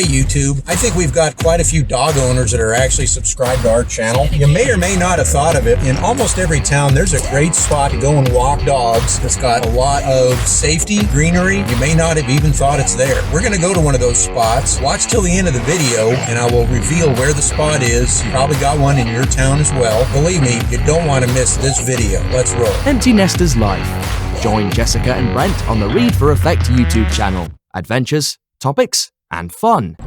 YouTube. I think we've got quite a few dog owners that are actually subscribed to our channel. You may or may not have thought of it. In almost every town, there's a great spot to go and walk dogs that's got a lot of safety, greenery. You may not have even thought it's there. We're going to go to one of those spots. Watch till the end of the video, and I will reveal where the spot is. You probably got one in your town as well. Believe me, you don't want to miss this video. Let's roll. Empty Nester's Life. Join Jessica and Brent on the Read for Effect YouTube channel. Adventures, topics, and fun.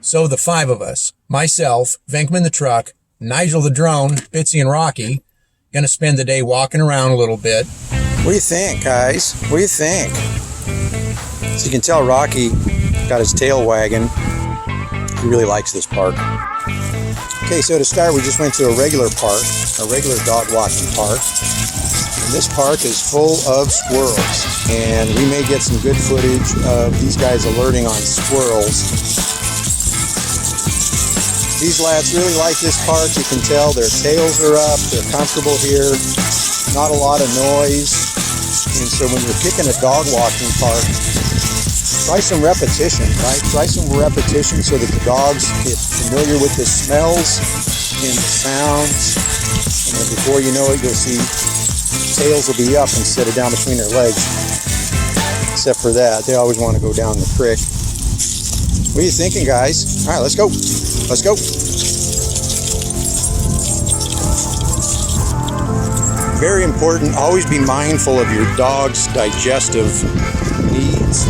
So the five of us, myself, Venkman the truck, Nigel the drone, Bitsy and Rocky, gonna spend the day walking around a little bit. What do you think, guys? What do you think? So you can tell Rocky got his tail wagging. He really likes this park. Okay, so to start, we just went to a regular park, a regular dog walking park. And this park is full of squirrels. And we may get some good footage of these guys alerting on squirrels. These lads really like this park. You can tell their tails are up. They're comfortable here. Not a lot of noise. And so when you're picking a dog walking park, try some repetition, right? Try some repetition so that the dogs get familiar with the smells and the sounds. And then before you know it, you'll see tails will be up instead of down between their legs. Except for that, they always want to go down the creek. What are you thinking, guys? All right, let's go. Let's go. Very important, always be mindful of your dog's digestive needs.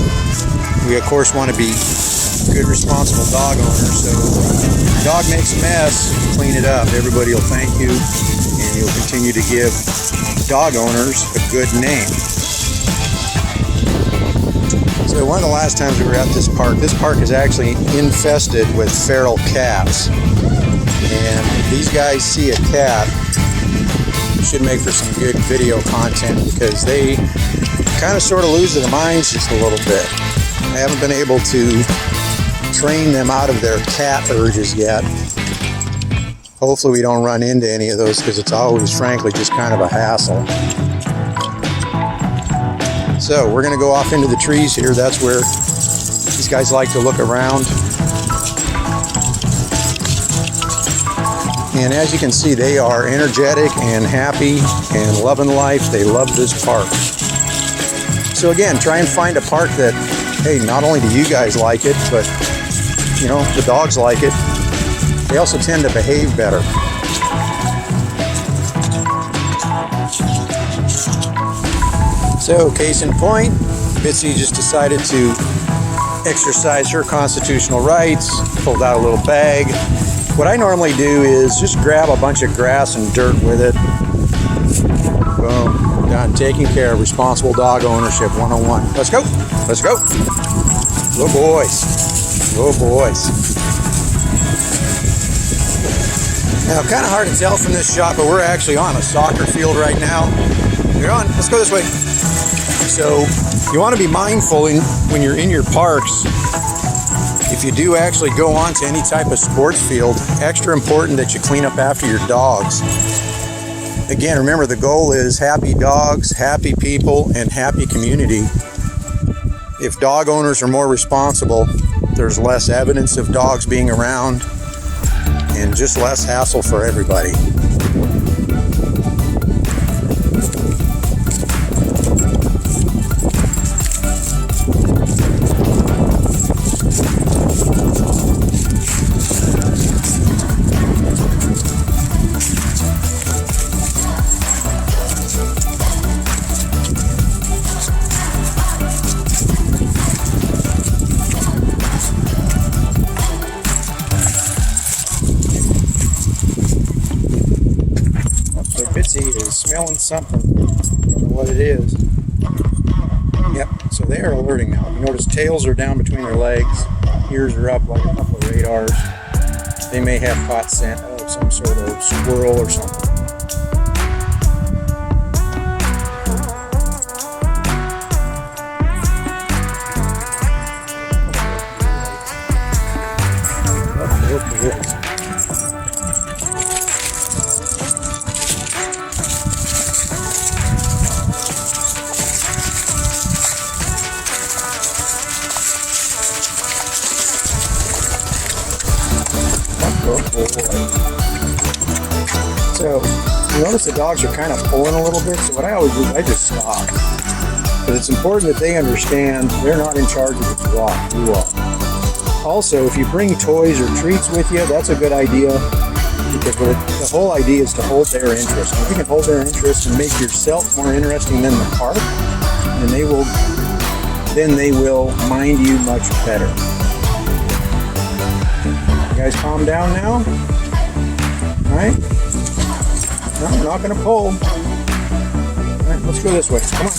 We, of course, want to be good, responsible dog owners. So if your dog makes a mess, clean it up. Everybody will thank you, and you'll continue to give dog owners a good name. So one of the last times we were at this park is actually infested with feral cats. And if these guys see a cat, it should make for some good video content because they kind of sort of lose their minds just a little bit. I haven't been able to train them out of their cat urges yet. Hopefully we don't run into any of those because it's always, frankly, just kind of a hassle. So we're going to go off into the trees here. That's where these guys like to look around. And as you can see, they are energetic and happy and loving life. They love this park. So again, try and find a park that, hey, not only do you guys like it, but, you know, the dogs like it. They also tend to behave better. So, case in point, Bitsy just decided to exercise her constitutional rights, pulled out a little bag. What I normally do is just grab a bunch of grass and dirt with it. Boom, done. Taking care of responsible dog ownership 101. Let's go, let's go. Little boys, little boys. Now, kind of hard to tell from this shot, but we're actually on a soccer field right now. You're on, let's go this way. So you want to be mindful when you're in your parks, if you do actually go on to any type of sports field, extra important that you clean up after your dogs. Again, remember the goal is happy dogs, happy people, and happy community. If dog owners are more responsible, there's less evidence of dogs being around and just less hassle for everybody. Is smelling something. I don't know what it is. Yep, so they are alerting now. You notice tails are down between their legs, ears are up like a couple of radars. They may have caught scent of some sort of squirrel or something. So you notice the dogs are kind of pulling a little bit, so what I always do is I just stop. But it's important that they understand they're not in charge of the walk, you are. Also, if you bring toys or treats with you, that's a good idea, because the whole idea is to hold their interest. And if you can hold their interest and make yourself more interesting than the park, then they will mind you much better. You guys calm down now? All right? No, we're not going to pull. All right, let's go this way. Come on.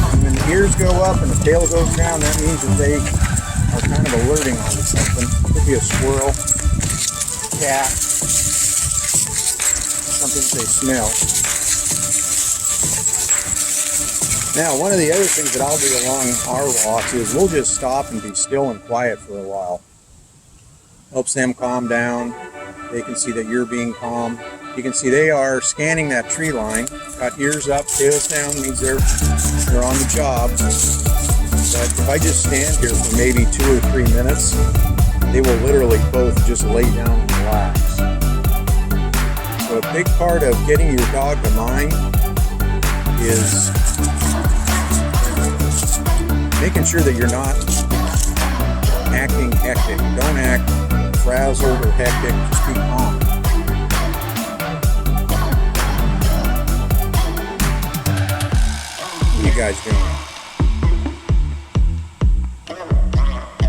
And when the ears go up and the tail goes down, that means that they are kind of alerting onto something. Could be a squirrel, cat, something that they smell. Now, one of the other things that I'll do along our walks is we'll just stop and be still and quiet for a while. Helps them calm down. They can see that you're being calm. You can see they are scanning that tree line. Got ears up, tails down, means they're on the job. But if I just stand here for maybe 2 or 3 minutes, they will literally both just lay down and relax. So a big part of getting your dog to mind is making sure that you're not acting hectic. Don't act frazzled or hectic, just be calm. What are you guys doing?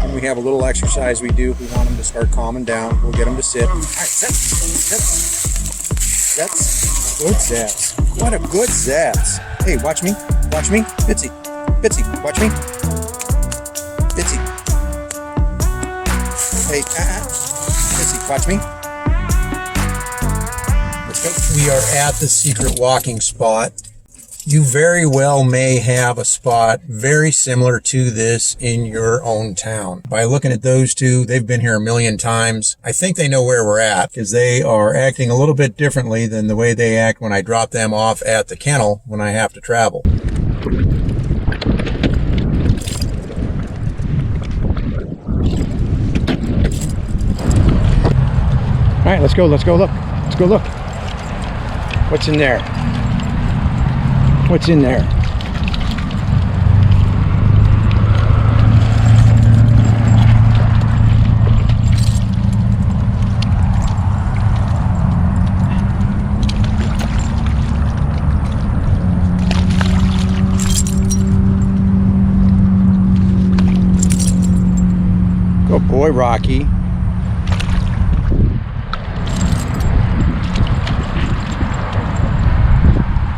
And we have a little exercise we do. If we want them to start calming down, we'll get them to sit. All right, sit. That's good zats. What a good zats. Hey, watch me. Watch me. Bitsy. Bitsy, watch me. Bitsy. Hey, Bitsy, watch me. Let's go. We are at the secret walking spot. You very well may have a spot very similar to this in your own town. By looking at those two, they've been here a million times. I think they know where we're at because they are acting a little bit differently than the way they act when I drop them off at the kennel when I have to travel. All right, let's go look. Let's go look. What's in there? What's in there? Good boy, Rocky.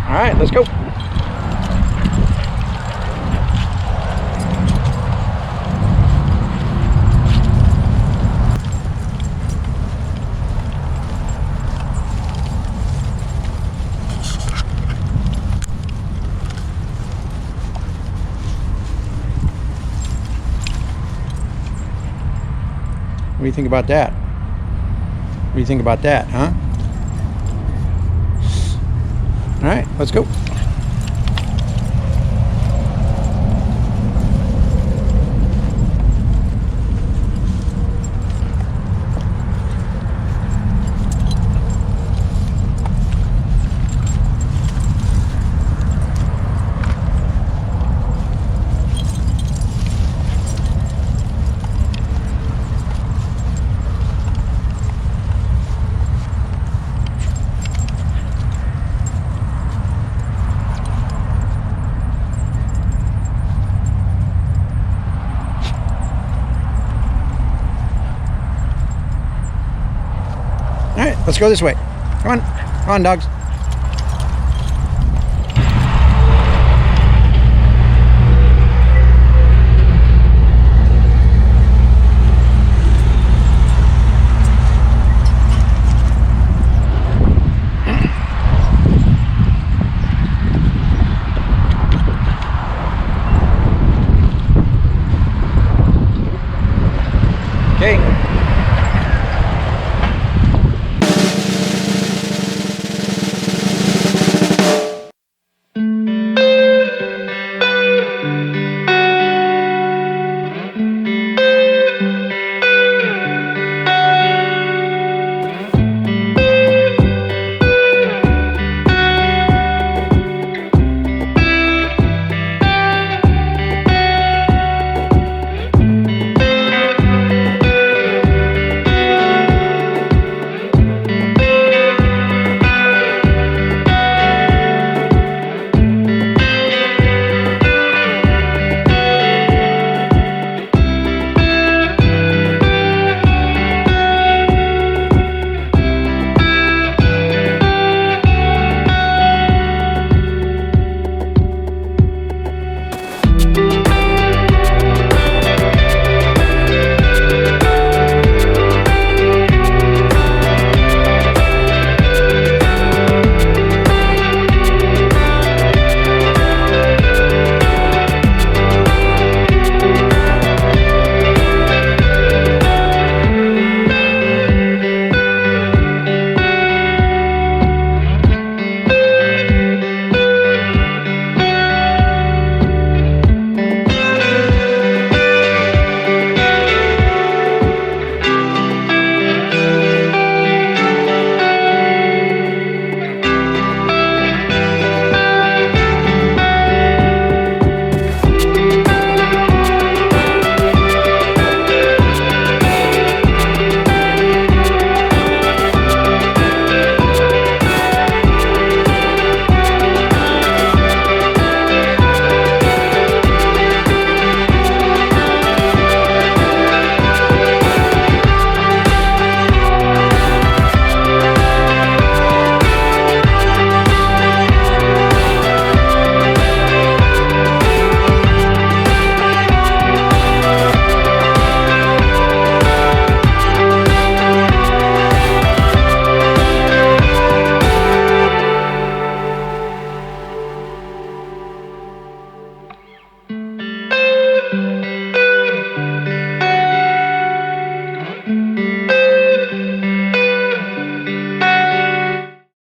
All right, let's go. What do you think about that? What do you think about that, huh? All right, let's go. All right, let's go this way. Come on dogs.